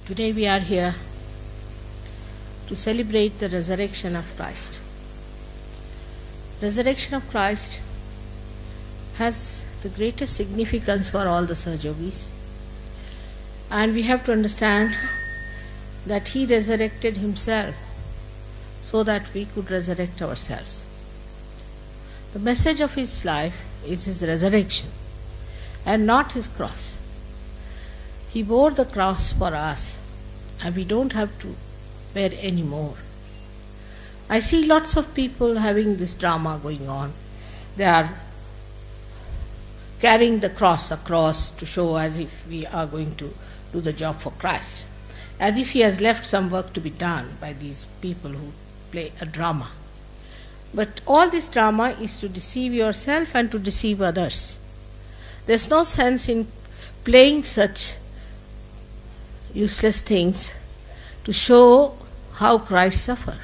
Today we are here to celebrate the resurrection of Christ. Resurrection of Christ has the greatest significance for all the Sahajogis, and we have to understand that He resurrected Himself so that we could resurrect ourselves. The message of His life is His resurrection and not His cross. He bore the cross for us, and we don't have to bear any more. I see lots of people having this drama going on. They are carrying the cross across to show as if we are going to do the job for Christ, as if He has left some work to be done by these people who play a drama. But all this drama is to deceive yourself and to deceive others. There's no sense in playing such useless things to show how Christ suffered.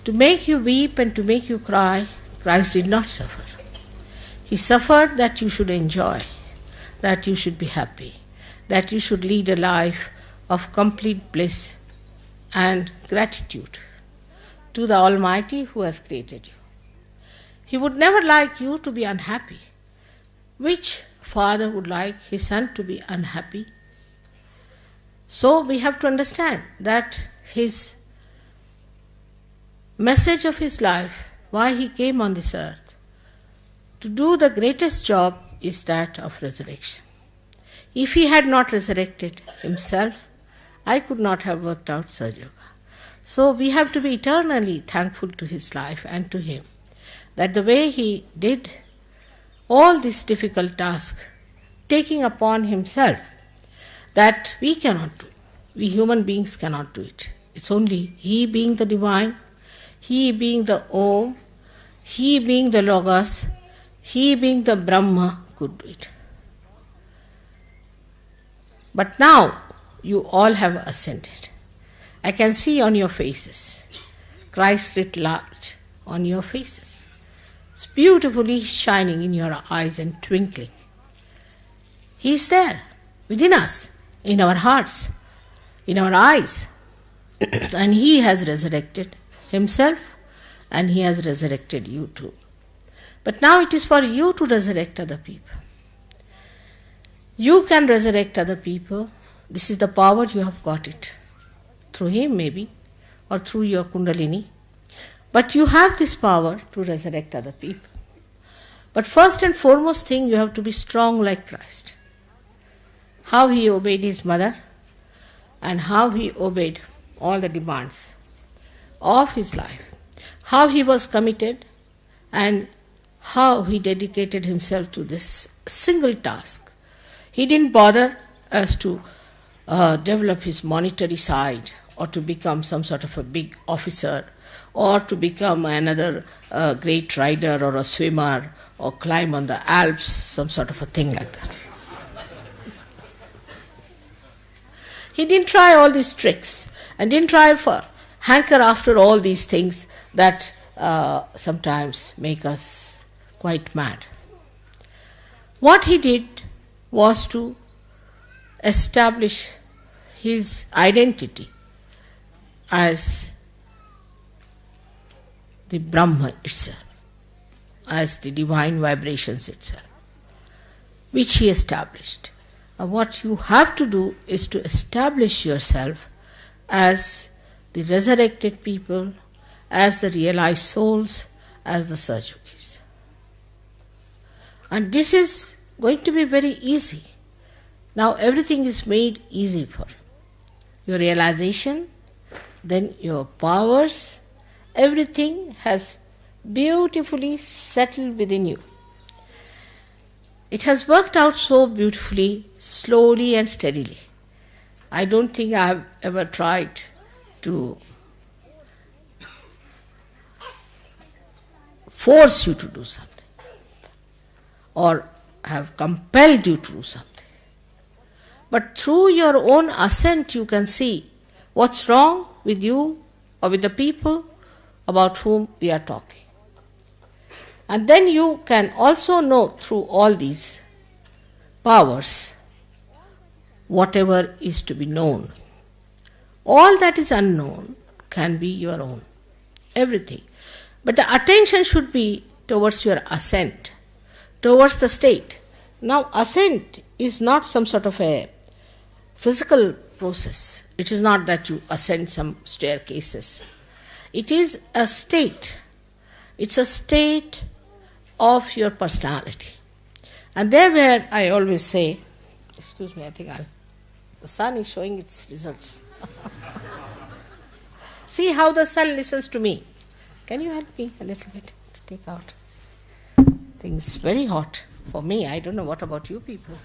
To make you weep and to make you cry, Christ did not suffer. He suffered that you should enjoy, that you should be happy, that you should lead a life of complete bliss and gratitude to the Almighty who has created you. He would never like you to be unhappy. Which father would like his son to be unhappy? So we have to understand that His message of His life, why He came on this earth, to do the greatest job is that of resurrection. If He had not resurrected Himself, I could not have worked out Sahaja Yoga. So we have to be eternally thankful to His life and to Him, that the way He did all this difficult task, taking upon Himself, that we cannot do. We human beings cannot do it. It's only He being the divine, He being the Om, He being the Logos, He being the Brahma could do it. But now you all have ascended. I can see on your faces, Christ writ large on your faces. It's beautifully shining in your eyes and twinkling. He is there within us, in our hearts, in our eyes. And He has resurrected Himself, and He has resurrected you too. But now it is for you to resurrect other people. You can resurrect other people. This is the power, you have got it. Through Him maybe, or through your Kundalini. But you have this power to resurrect other people. But first and foremost thing, you have to be strong like Christ. How He obeyed His mother, and how He obeyed all the demands of His life. How He was committed, and how He dedicated Himself to this single task. He didn't bother as to develop His monetary side, or to become some sort of a big officer, or to become another great rider or a swimmer, or climb on the Alps, some sort of a thing like that. He didn't try all these tricks, and didn't try for hanker after all these things that sometimes make us quite mad. What He did was to establish His identity as the Brahma itself, as the divine vibrations itself, which He established. What you have to do is to establish yourself as the resurrected people, as the realized souls, as the Sahajogis. And this is going to be very easy. Now everything is made easy for you. Your realization, then your powers, everything has beautifully settled within you. It has worked out so beautifully, slowly and steadily. I don't think I have ever tried to force you to do something, or have compelled you to do something. But through your own assent you can see what's wrong with you or with the people about whom we are talking. And then you can also know through all these powers whatever is to be known. All that is unknown can be your own. Everything. But the attention should be towards your ascent, towards the state. Now, ascent is not some sort of a physical process. It is not that you ascend some staircases. It is a state. It's a state of your personality. And there where I always say, excuse me, I think the sun is showing its results. See how the sun listens to me. Can you help me a little bit to take out? Things very hot for me. I don't know what about you people.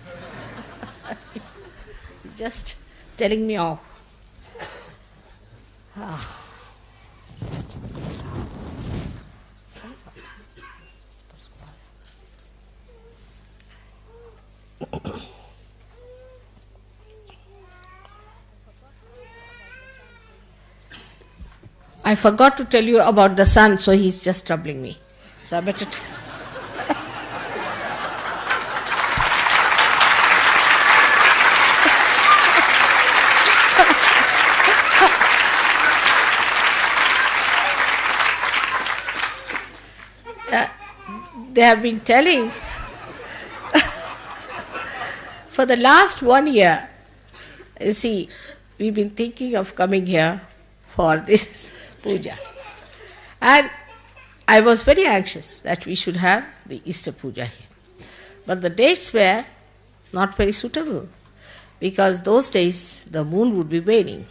Just telling me off. Just I forgot to tell you about the sun, so he's just troubling me. So I better they have been telling for the last 1 year, you see, we've been thinking of coming here for this puja. And I was very anxious that we should have the Easter puja here. But the dates were not very suitable because those days the moon would be waning.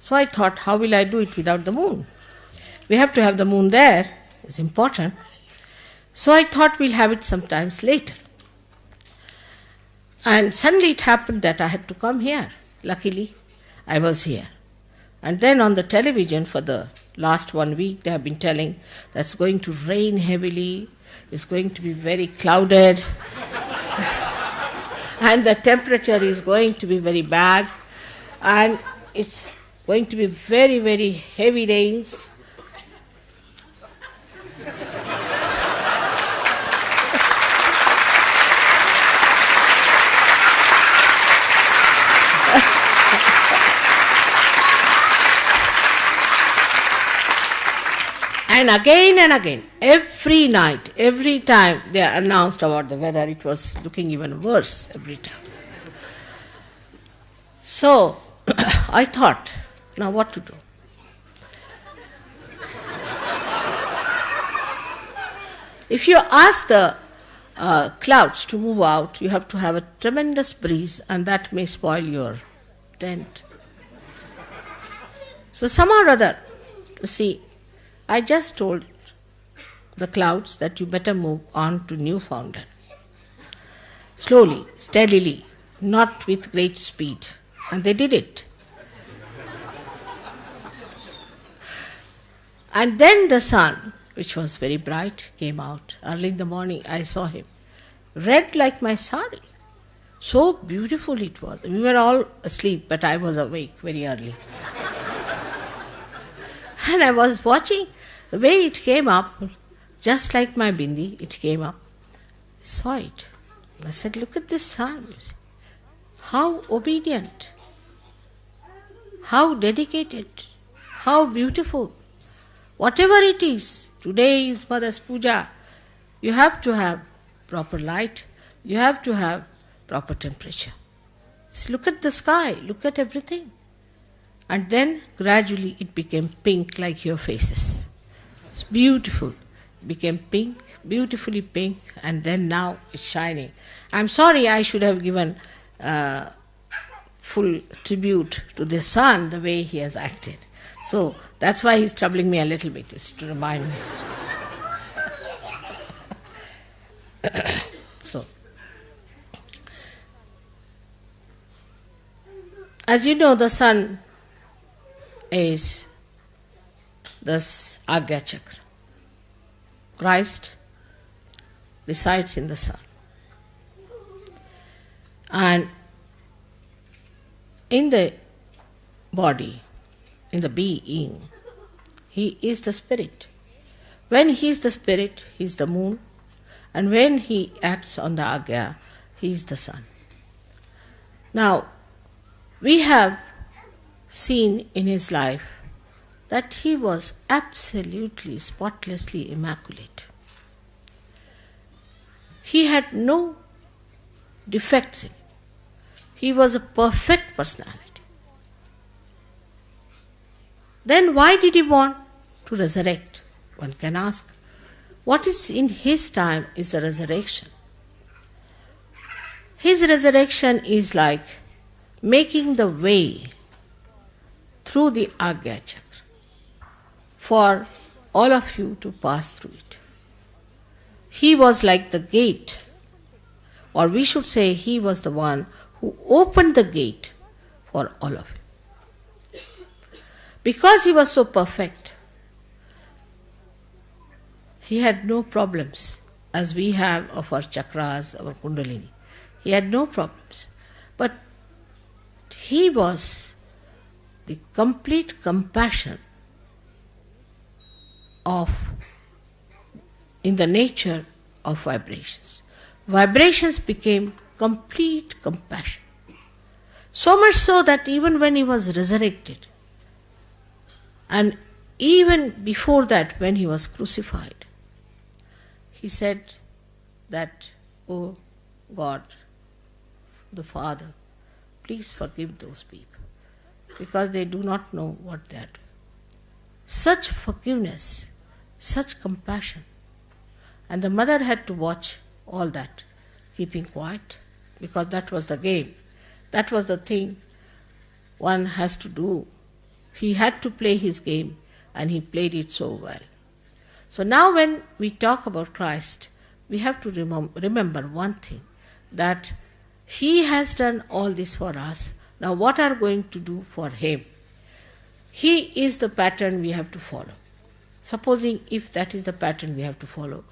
So I thought, how will I do it without the moon? We have to have the moon there, it's important. So I thought we'll have it sometimes later. And suddenly it happened that I had to come here. Luckily, I was here. And then on the television for the last 1 week, they have been telling that it's going to rain heavily, it's going to be very clouded, and the temperature is going to be very bad, and it's going to be very, very heavy rains. And again, every night, every time they announced about the weather, it was looking even worse every time. So, I thought, now what to do? If you ask the clouds to move out, you have to have a tremendous breeze, and that may spoil your tent. So somehow or other, you see, I just told the clouds that you better move on to Newfoundland. Slowly, steadily, not with great speed. And they did it. And then the sun, which was very bright, came out. Early in the morning, I saw him. Red like my sari. So beautiful it was. We were all asleep, but I was awake very early. And I was watching the way it came up, just like my bindi, it came up. I saw it. I said, look at this sun. How obedient, how dedicated, how beautiful. Whatever it is, today is Mother's Puja, you have to have proper light, you have to have proper temperature. So look at the sky, look at everything. And then gradually it became pink like your faces. It's beautiful. It became pink, beautifully pink, and then now it's shining. I'm sorry I should have given full tribute to the sun, the way he has acted. So that's why he's troubling me a little bit, just to remind me. So, as you know, the sun is this Agya Chakra. Christ resides in the sun. And in the body, in the being, he is the spirit. When he is the spirit, he is the moon. And when he acts on the Agya, he is the sun. Now, We have seen in his life that he was absolutely spotlessly immaculate. He had no defects in him. He was a perfect personality. Then why did he want to resurrect? One can ask. What is in his time is the resurrection. His resurrection is like making the way through the Agya Chakra for all of you to pass through it. He was like the gate, or we should say he was the one who opened the gate for all of you. Because he was so perfect, he had no problems as we have of our chakras, our kundalini. He had no problems. But he was the complete compassion in the nature of vibrations. Vibrations became complete compassion. So much so that even when he was resurrected, and even before that when he was crucified, he said that, "Oh God, the Father, please forgive those people because they do not know what they are doing." Such forgiveness, such compassion. And the mother had to watch all that, keeping quiet, because that was the game. That was the thing one has to do. He had to play his game, and he played it so well. So now when we talk about Christ, we have to remember one thing, that he has done all this for us. Now what are we going to do for him? He is the pattern we have to follow. Supposing if that is the pattern we have to follow,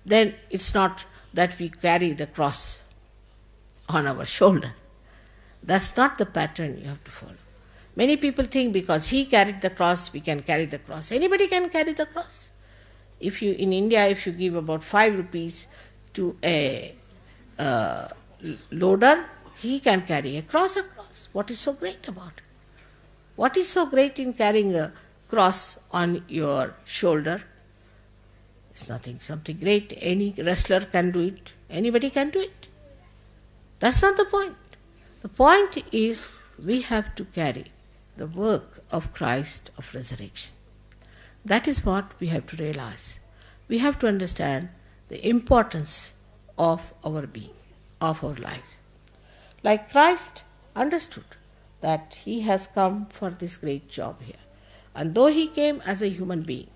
then it's not that we carry the cross on our shoulder. That's not the pattern you have to follow. Many people think because he carried the cross, we can carry the cross. Anybody can carry the cross. If you in India, if you give about 5 rupees to a loader, he can carry a cross across. What is so great about it? What is so great in carrying a cross on your shoulder? It's nothing, something great. Any wrestler can do it. Anybody can do it. That's not the point. The point is we have to carry the work of Christ of resurrection. That is what we have to realize. We have to understand the importance of our being, of our life. Like Christ understood that he has come for this great job here. And though he came as a human being,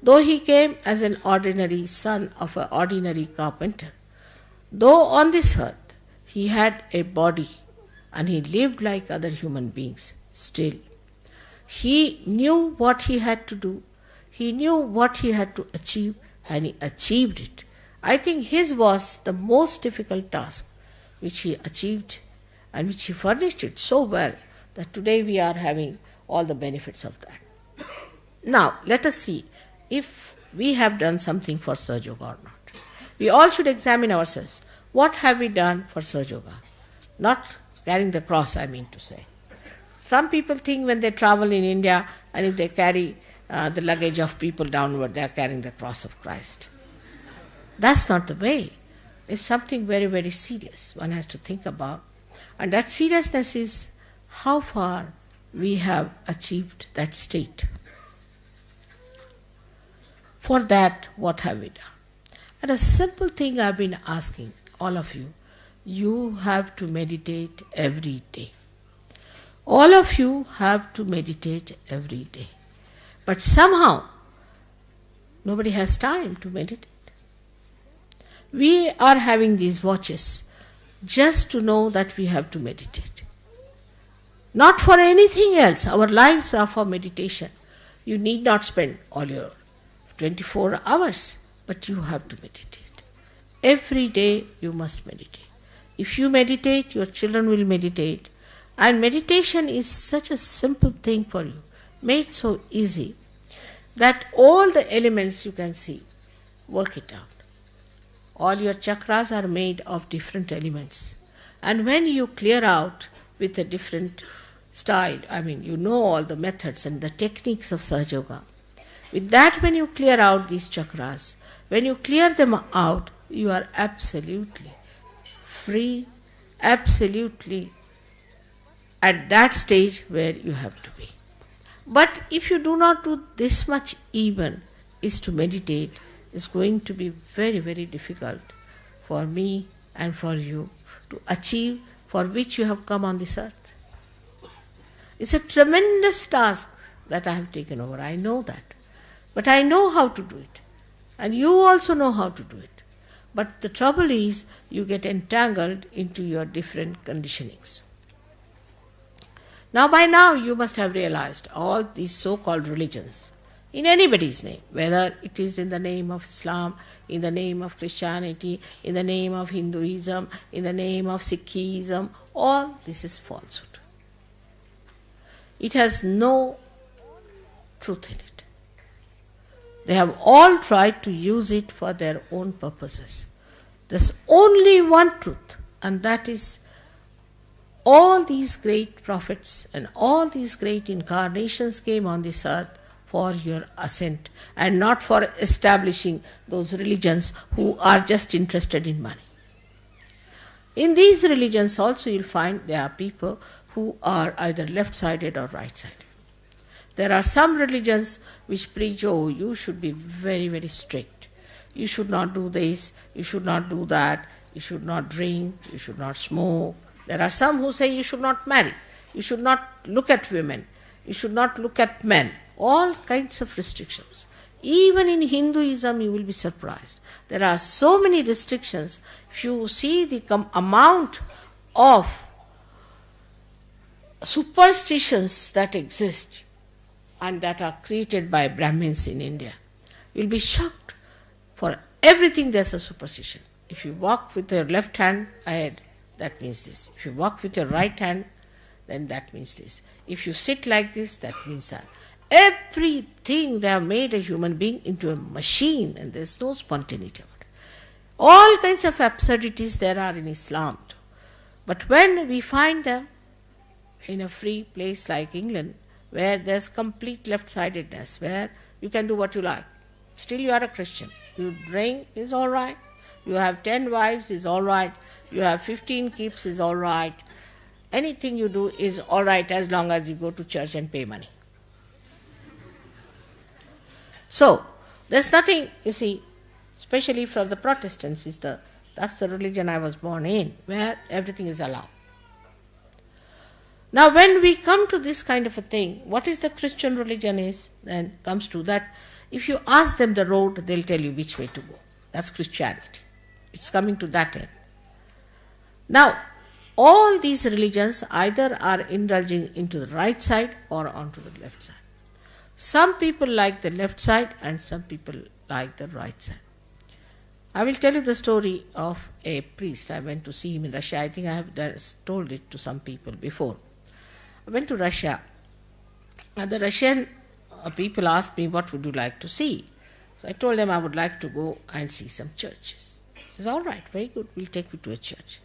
though he came as an ordinary son of an ordinary carpenter, though on this earth he had a body and he lived like other human beings, still he knew what he had to do, he knew what he had to achieve, and he achieved it. I think his was the most difficult task which he achieved and which he furnished it so well that today we are having all the benefits of that. Now, let us see if we have done something for Sahaja Yoga or not. We all should examine ourselves. What have we done for Sahaja Yoga? Not carrying the cross, I mean to say. Some people think when they travel in India and if they carry the luggage of people downward, they are carrying the cross of Christ. That's not the way. It's something very, very serious one has to think about. And that seriousness is how far we have achieved that state. For that, what have we done? And a simple thing I've been asking all of you, you have to meditate every day. All of you have to meditate every day. But somehow, nobody has time to meditate. We are having these watches just to know that we have to meditate. Not for anything else. Our lives are for meditation. You need not spend all your 24 hours, but you have to meditate. Every day you must meditate. If you meditate, your children will meditate. And meditation is such a simple thing for you, made so easy, that all the elements you can see, work it out. All your chakras are made of different elements. And when you clear out with the different style, you know all the methods and the techniques of Sahaja Yoga. With that, when you clear out these chakras, when you clear them out, you are absolutely free, absolutely at that stage where you have to be. But if you do not do this much even, is to meditate, is going to be very, very difficult for me and for you to achieve for which you have come on this earth. It's a tremendous task that I have taken over. I know that. But I know how to do it. And you also know how to do it. But the trouble is, you get entangled into your different conditionings. Now by now you must have realized all these so-called religions, in anybody's name, whether it is in the name of Islam, in the name of Christianity, in the name of Hinduism, in the name of Sikhism, all this is falsehood. It has no truth in it. They have all tried to use it for their own purposes. There's only one truth, and that is all these great prophets and all these great incarnations came on this earth for your ascent and not for establishing those religions who are just interested in money. In these religions also you'll find there are people who are either left-sided or right-sided. There are some religions which preach, oh, you should be very, very strict. You should not do this, you should not do that, you should not drink, you should not smoke. There are some who say you should not marry, you should not look at women, you should not look at men. All kinds of restrictions. Even in Hinduism you will be surprised. There are so many restrictions. If you see the amount of superstitions that exist and that are created by Brahmins in India, you will be shocked. For everything there's a superstition. If you walk with your left hand ahead, that means this. If you walk with your right hand, then that means this. If you sit like this, that means that. Everything, they have made a human being into a machine, and there's no spontaneity about it. All kinds of absurdities there are in Islam too. But when we find them in a free place like England, where there's complete left-sidedness, where you can do what you like, still you are a Christian. You drink is all right. You have 10 wives is all right. You have 15 keeps is all right. Anything you do is all right as long as you go to church and pay money. So, there's nothing, you see, especially for the Protestants, that's the religion I was born in, where everything is allowed. Now when we come to this kind of a thing, what is the Christian religion is, then comes to that, if you ask them the road, they'll tell you which way to go. That's Christianity. It's coming to that end. Now, all these religions either are indulging into the right side or onto the left side. Some people like the left side and some people like the right side. I will tell you the story of a priest. I went to see him in Russia. I think I have told it to some people before. I went to Russia, and the Russian people asked me, what would you like to see? So I told them I would like to go and see some churches. He says, all right, very good, we'll take you to a church.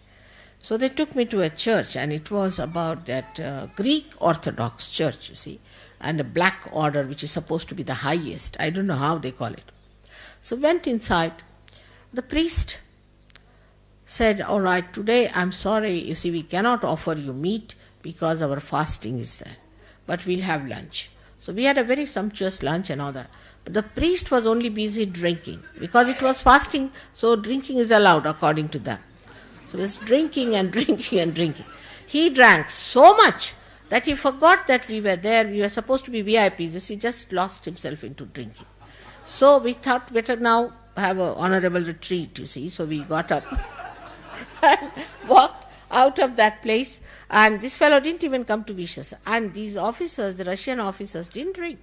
So they took me to a church, and it was about that Greek Orthodox church, you see, and a black order, which is supposed to be the highest. I don't know how they call it. So went inside. The priest said, all right, today I'm sorry, you see, we cannot offer you meat because our fasting is there, but we'll have lunch. So we had a very sumptuous lunch and all that. But the priest was only busy drinking. Because it was fasting, so drinking is allowed according to them. So he was drinking and drinking and drinking. He drank so much that he forgot that we were there. We were supposed to be VIPs. You see, just lost himself into drinking. So we thought better now have an honorable retreat, you see. So we got up and walked out of that place, and this fellow didn't even come to wish us. And these officers, the Russian officers, didn't drink,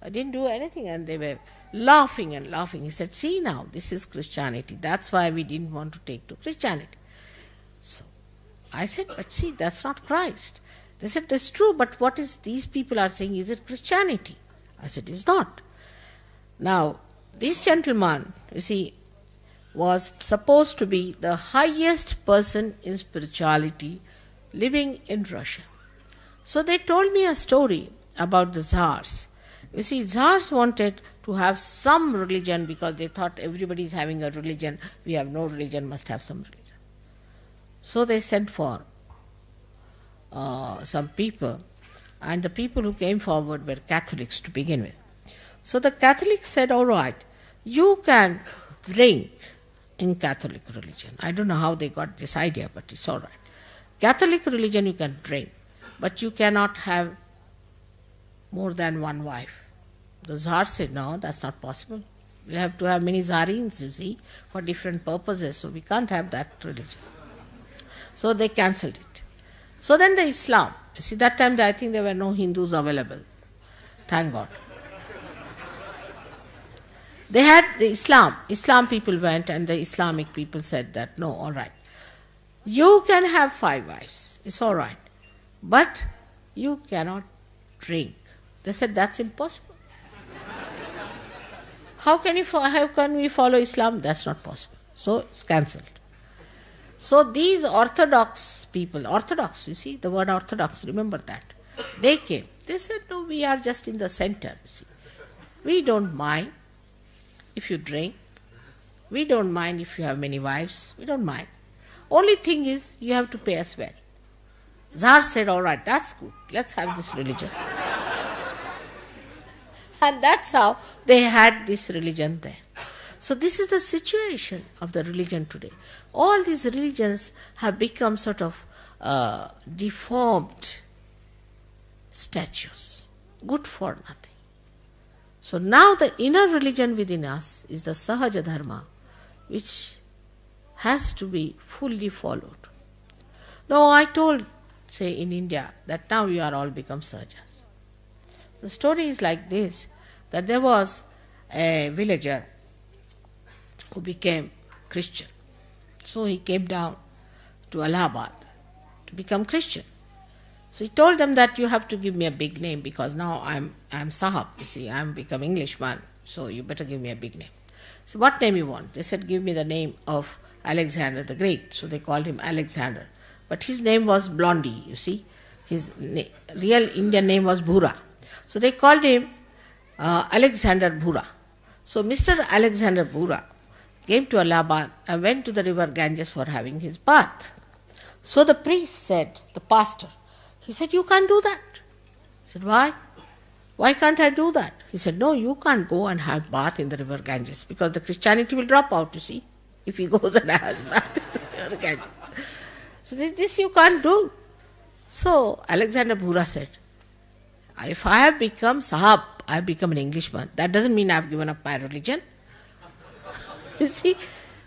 didn't do anything, and they were laughing and laughing. He said, see now, this is Christianity. That's why we didn't want to take to Christianity. So I said, but see, that's not Christ. They said, that's true, but what is these people are saying, is it Christianity? I said, it's not. Now, this gentleman, you see, was supposed to be the highest person in spirituality living in Russia. So they told me a story about the Tsars. You see, Tsars wanted to have some religion because they thought everybody is having a religion. We have no religion, must have some religion. So they sent for some people, and the people who came forward were Catholics to begin with. So the Catholics said, all right, you can drink in Catholic religion. I don't know how they got this idea, but it's all right. Catholic religion you can drink, but you cannot have more than one wife. The Tsar said, no, that's not possible. We have to have many Tsarins, you see, for different purposes, so we can't have that religion. So they cancelled it. So then the Islam, you see, that time I think there were no Hindus available. Thank God. They had the Islam people went, and the Islamic people said that, no, all right. You can have 5 wives, it's all right. But you cannot drink. They said, that's impossible. How can we follow Islam? That's not possible. So it's cancelled. So these Orthodox people, Orthodox, you see, the word Orthodox, remember that. They came. They said, no, we are just in the center, you see. We don't mind if you drink. We don't mind if you have many wives. We don't mind. Only thing is, you have to pay us well. Tsar said, all right, that's good. Let's have this religion. And that's how they had this religion there. So this is the situation of the religion today. All these religions have become sort of deformed statues, good for nothing. So now the inner religion within us is the Sahaja Dharma, which has to be fully followed. Now I told, say in India, that now you are all become Sahajas. The story is like this, that there was a villager who became Christian. So he came down to Allahabad to become Christian. So he told them that you have to give me a big name because now I'm Sahab, you see, I'm become Englishman, so you better give me a big name. So what name you want? They said, give me the name of Alexander the Great. So they called him Alexander. But his name was Blondie, you see. His real Indian name was Bhura. So they called him Alexander Bhura. So Mr. Alexander Bhura came to Allahabad and went to the river Ganges for having his bath. So the priest said, the pastor, he said, you can't do that. He said, why? Why can't I do that? He said, no, you can't go and have bath in the river Ganges because the Christianity will drop out, you see, if he goes and has bath in the river Ganges. So this you can't do. So Alexander Bhura said, if I have become Sahab, I have become an Englishman, that doesn't mean I have given up my religion. You see,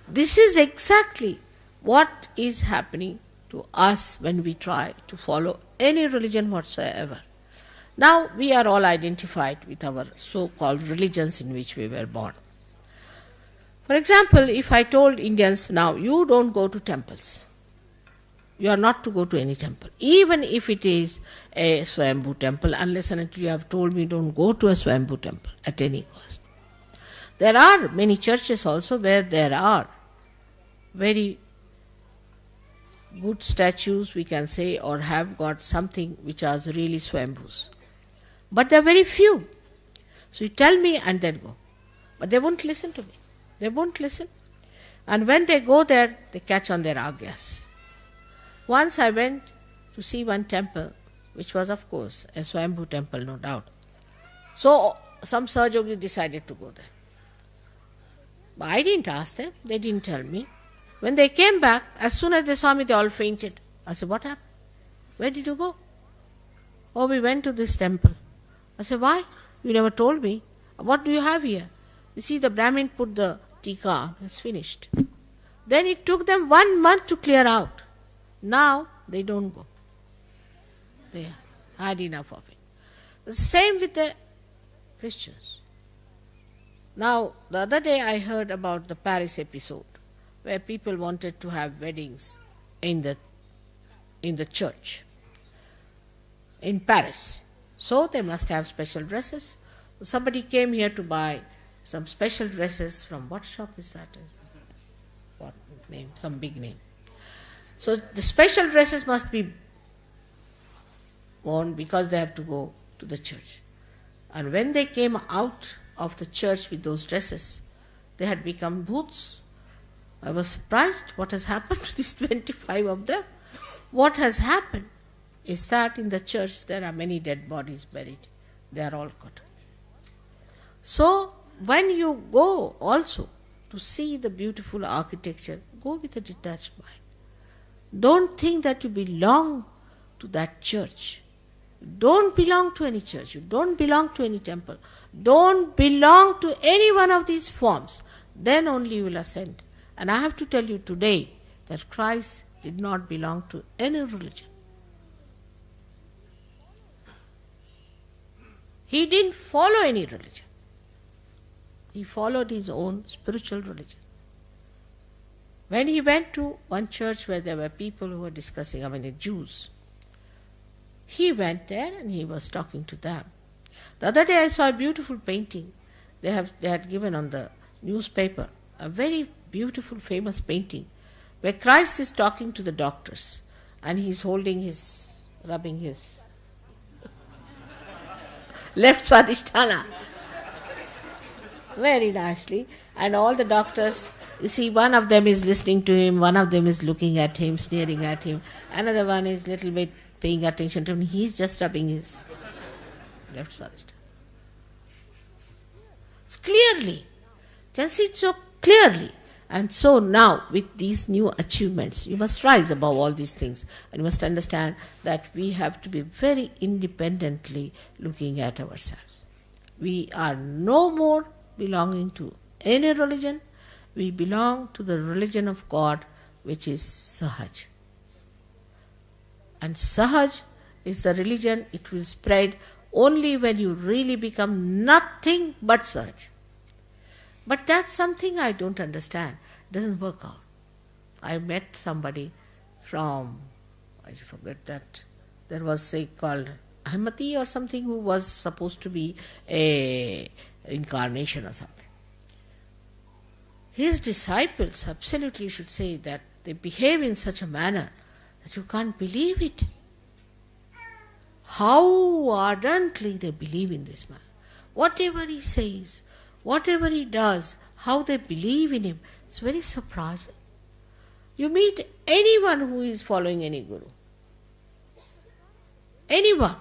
this is exactly what is happening to us when we try to follow any religion whatsoever. Now we are all identified with our so-called religions in which we were born. For example, if I told Indians, now you don't go to temples. You are not to go to any temple, even if it is a Swayambhu temple, unless and until you have told me don't go to a Swayambhu temple at any cost. There are many churches also where there are very good statues, we can say, or have got something which are really Swayambhus. But there are very few. So you tell me and then go. But they won't listen to me. They won't listen. And when they go there, they catch on their agyas. Once I went to see one temple, which was of course a Swayambhu temple, no doubt. So some Sahajogis decided to go there. But I didn't ask them, they didn't tell me. When they came back, as soon as they saw me, they all fainted. I said, what happened? Where did you go? Oh, we went to this temple. I said, why? You never told me. What do you have here? You see, the Brahmin put the tika on, it's finished. Then it took them 1 month to clear out. Now they don't go. They had enough of it. The same with the Christians. Now, the other day I heard about the Paris episode, where people wanted to have weddings in the church in Paris. So they must have special dresses. Somebody came here to buy some special dresses from what shop is that? What name? Some big name. So the special dresses must be worn because they have to go to the church. And when they came out of the church with those dresses, they had become bhoots. I was surprised what has happened to these 25 of them. What has happened is that in the church there are many dead bodies buried. They are all cut. So when you go also to see the beautiful architecture, go with a detached mind. Don't think that you belong to that church. You don't belong to any church. You don't belong to any temple. Don't belong to any one of these forms. Then only you will ascend. And I have to tell you today that Christ did not belong to any religion. He didn't follow any religion. He followed his own spiritual religion. When he went to one church where there were people who were discussing, the Jews, he went there and he was talking to them. The other day I saw a beautiful painting. They had given on the newspaper a very beautiful, famous painting where Christ is talking to the doctors and he's rubbing his left swadhisthana very nicely, and all the doctors, you see, one of them is listening to him, one of them is looking at him, sneering at him, another one is little bit paying attention to him. He's just rubbing his left swadhisthana. It's clearly, you can see it so clearly. And so now, with these new achievements, you must rise above all these things, and you must understand that we have to be very independently looking at ourselves. We are no more belonging to any religion. We belong to the religion of God, which is Sahaj. And Sahaj is the religion, it will spread only when you really become nothing but Sahaj. But that's something I don't understand. It doesn't work out. I met somebody from, I forget that, there was say called Ahmadi or something, who was supposed to be a incarnation or something. His disciples absolutely should say that they behave in such a manner that you can't believe it. How ardently they believe in this man. Whatever he says, whatever he does, how they believe in him, it's very surprising. You meet anyone who is following any guru, anyone,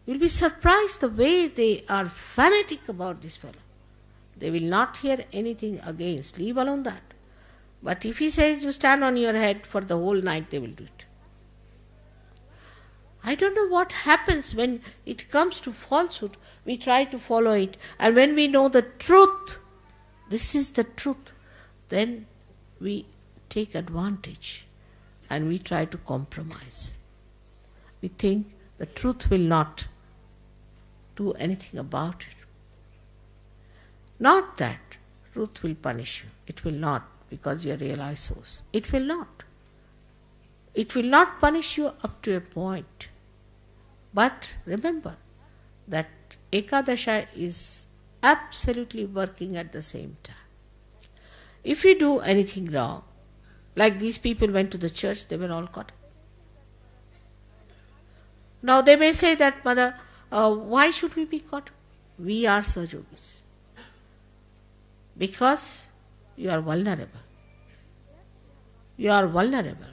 you'll be surprised the way they are fanatic about this fellow. They will not hear anything against, leave alone that. But if he says you stand on your head for the whole night, they will do it. I don't know what happens when it comes to falsehood. We try to follow it. And when we know the truth, this is the truth, then we take advantage and we try to compromise. We think the truth will not do anything about it. Not that truth will punish you. It will not, because you are realized source. It will not. It will not punish you up to a point. But remember that Ekadasha is absolutely working at the same time. If you do anything wrong, like these people went to the church, they were all caught. Now they may say that, Mother, why should we be caught? We are Sahajogis. Because you are vulnerable. You are vulnerable.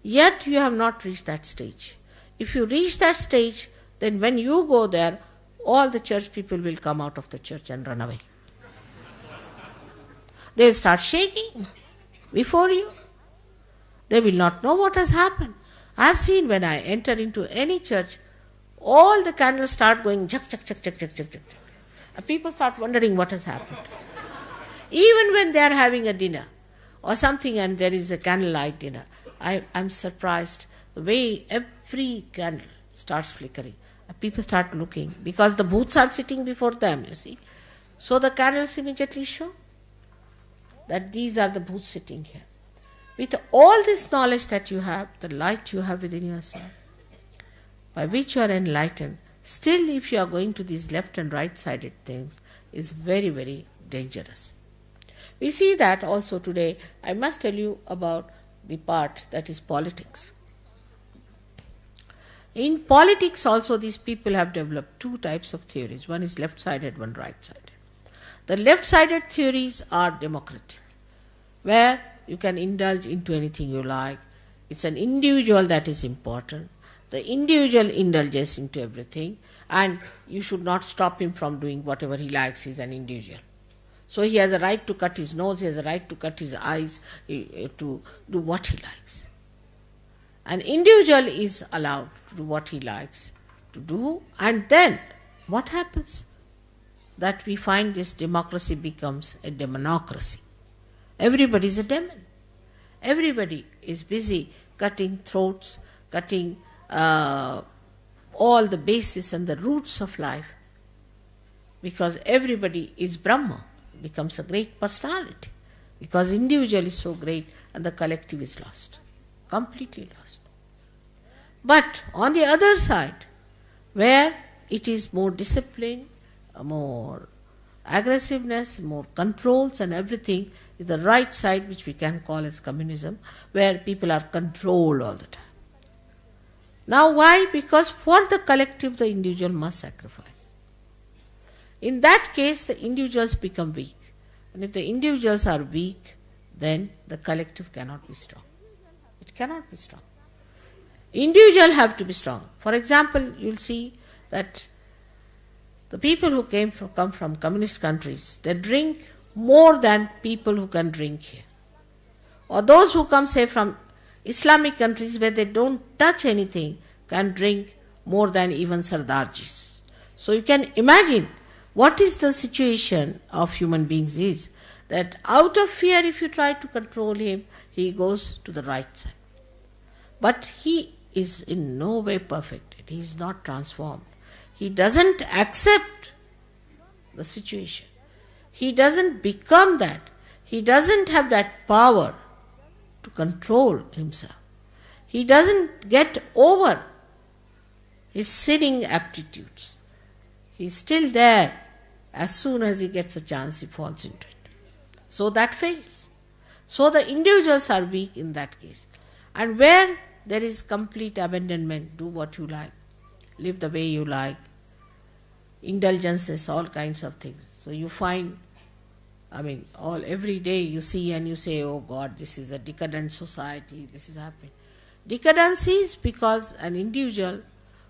Yet you have not reached that stage. If you reach that stage, then when you go there, all the church people will come out of the church and run away. They will start shaking before you. They will not know what has happened. I have seen when I enter into any church, all the candles start going chak, chak, chak, chak, chak, chak, chak. And people start wondering what has happened. Even when they are having a dinner or something and there is a candlelight dinner, I'm surprised the way every candle starts flickering. And people start looking because the booths are sitting before them, you see. So the candles immediately show that these are the booths sitting here. With all this knowledge that you have, the light you have within yourself, by which you are enlightened, still if you are going to these left and right sided things, is very, very dangerous. We see that also today. I must tell you about the part that is politics. In politics also these people have developed two types of theories. One is left-sided, one right-sided. The left-sided theories are democratic, where you can indulge into anything you like. It's an individual that is important. The individual indulges into everything, and you should not stop him from doing whatever he likes. He's an individual. So he has a right to cut his nose, he has a right to cut his eyes, to do what he likes. An individual is allowed to do what he likes to do, and then what happens? That we find this democracy becomes a demonocracy. Everybody is a demon. Everybody is busy cutting throats, cutting all the bases and the roots of life, because everybody is Brahma, becomes a great personality, because individual is so great and the collective is lost, completely lost. But on the other side, where it is more discipline, more aggressiveness, more controls and everything, is the right side, which we can call as communism, where people are controlled all the time. Now why? Because for the collective the individual must sacrifice. In that case the individuals become weak. And if the individuals are weak, then the collective cannot be strong. It cannot be strong. Individuals have to be strong. For example, you'll see that the people who come from communist countries, they drink more than people who can drink here. Or those who come, say, from Islamic countries where they don't touch anything, can drink more than even Sardarjis. So you can imagine what is the situation of human beings is, that out of fear, if you try to control him, he goes to the right side. But he is in no way perfected. He is not transformed. He doesn't accept the situation. He doesn't become that. He doesn't have that power to control himself. He doesn't get over his sinning aptitudes. He's still there. As soon as he gets a chance, he falls into it. So that fails. So the individuals are weak in that case. And where there is complete abandonment, do what you like, live the way you like, indulgences, all kinds of things. So you find, every day you see and you say, oh God, this is a decadent society, this is happening. Decadence is because an individual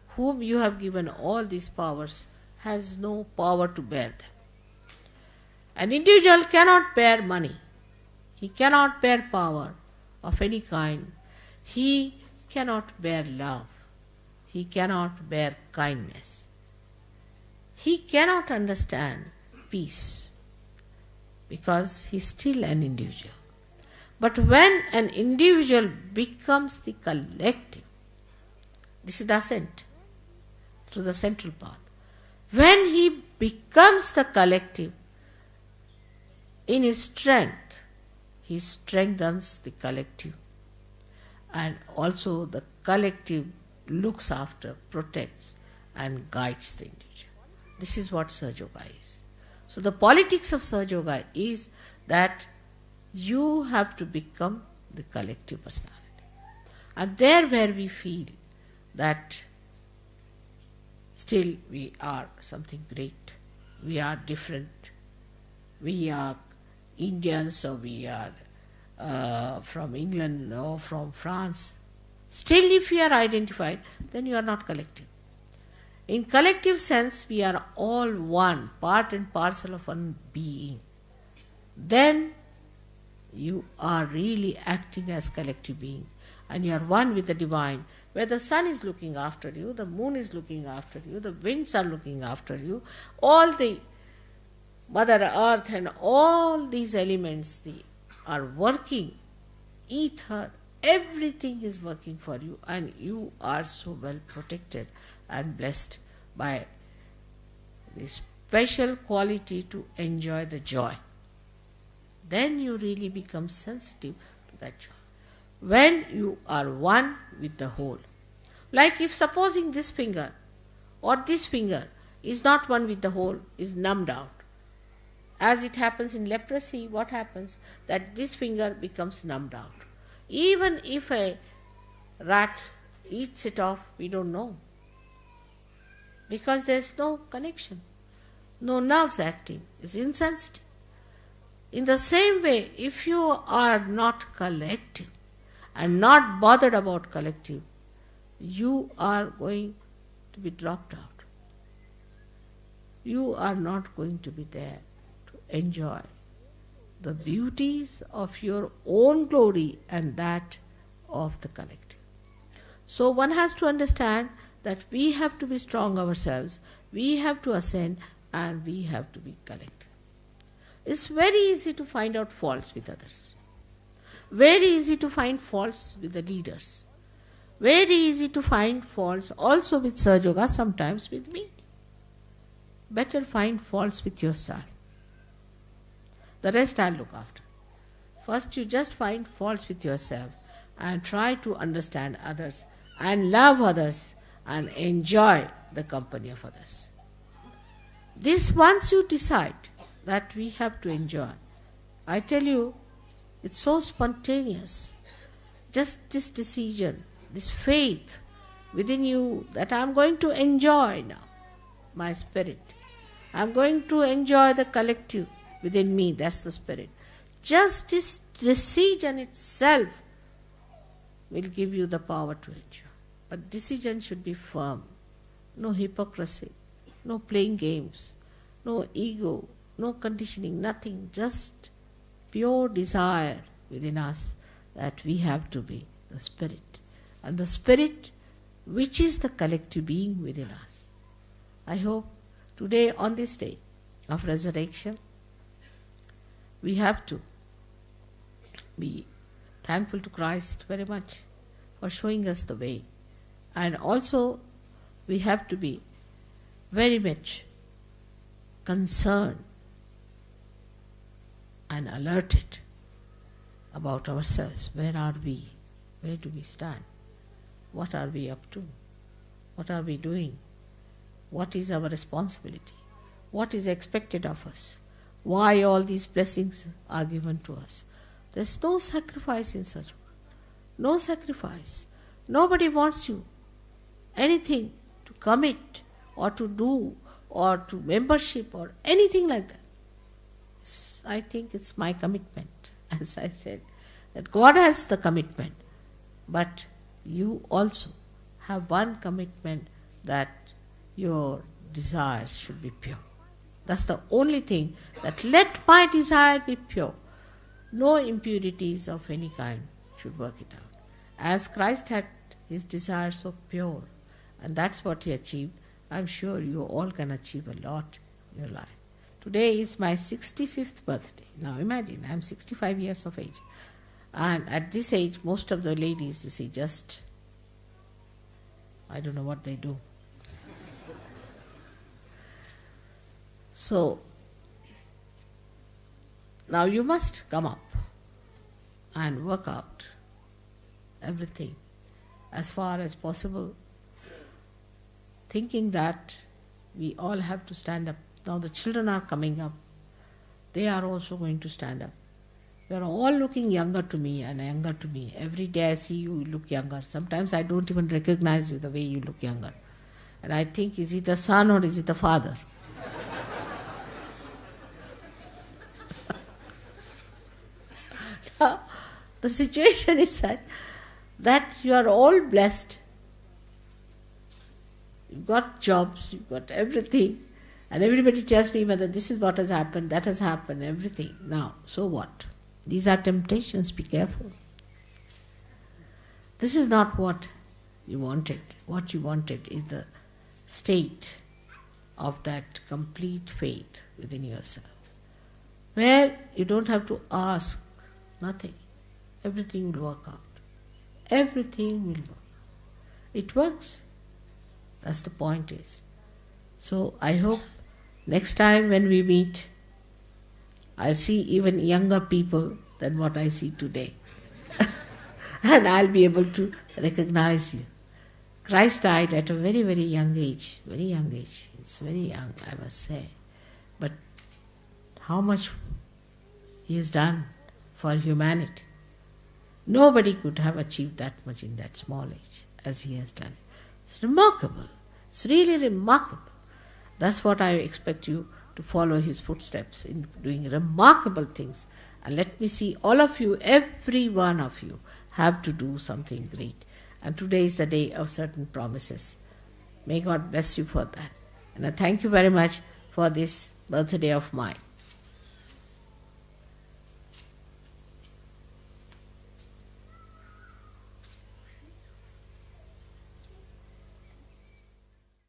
whom you have given all these powers has no power to bear them. An individual cannot bear money. He cannot bear power of any kind. He cannot bear love. He cannot bear kindness. He cannot understand peace because he is still an individual. But when an individual becomes the collective, this is the ascent through the central path. When he becomes the collective, in his strength, he strengthens the collective. And also the collective looks after, protects and guides the individual. This is what Sahaja Yoga is. So the politics of Sahaja Yoga is that you have to become the collective personality. And there where we feel that still we are something great, we are different, we are Indians or we are from England or from France. Still if you are identified, then you are not collective. In collective sense, we are all one, part and parcel of one being. Then you are really acting as collective beings, and you are one with the divine, where the sun is looking after you, the moon is looking after you, the winds are looking after you, all the Mother Earth and all these elements are working, ether, everything is working for you, and you are so well protected and blessed by this special quality to enjoy the joy. Then you really become sensitive to that joy. When you are one with the whole. Like if supposing this finger or this finger is not one with the whole, is numbed out. As it happens in leprosy, what happens? That this finger becomes numbed out. Even if a rat eats it off, we don't know. because there's no connection, no nerves acting, it's insensitive. In the same way, if you are not collective and not bothered about collective, you are going to be dropped out. You are not going to be there to enjoy the beauties of your own glory and that of the collective. So one has to understand that we have to be strong ourselves, we have to ascend, and we have to be collective. It's very easy to find out faults with others. Very easy to find faults with the leaders. Very easy to find faults also with Sahaja Yoga, sometimes with me. Better find faults with yourself. The rest I'll look after. First you just find faults with yourself and try to understand others and love others and enjoy the company of others. This once you decide that we have to enjoy, I tell you, it's so spontaneous. Just this decision, this faith within you that I'm going to enjoy now my spirit. I'm going to enjoy the collective within me, that's the spirit. Just this decision itself will give you the power to enjoy. But decision should be firm. No hypocrisy, no playing games, no ego, no conditioning, nothing. Just pure desire within us that we have to be the spirit. And the spirit which is the collective being within us. I hope today on this day of resurrection, we have to be thankful to Christ very much for showing us the way. And also we have to be very much concerned and alerted about ourselves. Where are we? Where do we stand? What are we up to? What are we doing? What is our responsibility? What is expected of us? Why all these blessings are given to us? There's no sacrifice in such work. No sacrifice. Nobody wants you anything to commit or to do or to membership or anything like that. I think it's my commitment, as I said, that God has the commitment, but you also have one commitment, that your desires should be pure. That's the only thing, that let my desire be pure. No impurities of any kind should work it out. As Christ had his desire so pure, and that's what he achieved, I'm sure you all can achieve a lot in your life. Today is my 65th birthday. Now imagine, I'm 65 years of age. And at this age, most of the ladies, you see, just, I don't know what they do. So, now you must come up and work out everything as far as possible, thinking that we all have to stand up. Now the children are coming up. They are also going to stand up. You are all looking younger to me and younger to me. Every day I see you look younger. Sometimes I don't even recognize you the way you look younger. And I think, is he the son or is he the father? Now, the situation is such that you are all blessed. You've got jobs, you've got everything. And everybody tells me whether this is what has happened, that has happened, everything. Now, so what? These are temptations, be careful. This is not what you wanted. What you wanted is the state of that complete faith within yourself, where you don't have to ask nothing. Everything will work out. Everything will work. It works. That's the point is. So I hope next time when we meet, I'll see even younger people than what I see today. And I'll be able to recognize you. Christ died at a very, very young age. Very young age. It's very young, I must say. But how much he has done for humanity. Nobody could have achieved that much in that small age as he has done. It's remarkable. It's really remarkable. That's what I expect you to follow his footsteps in doing remarkable things. And let me see all of you, every one of you, have to do something great. And today is the day of certain promises. May God bless you for that. And I thank you very much for this birthday of mine.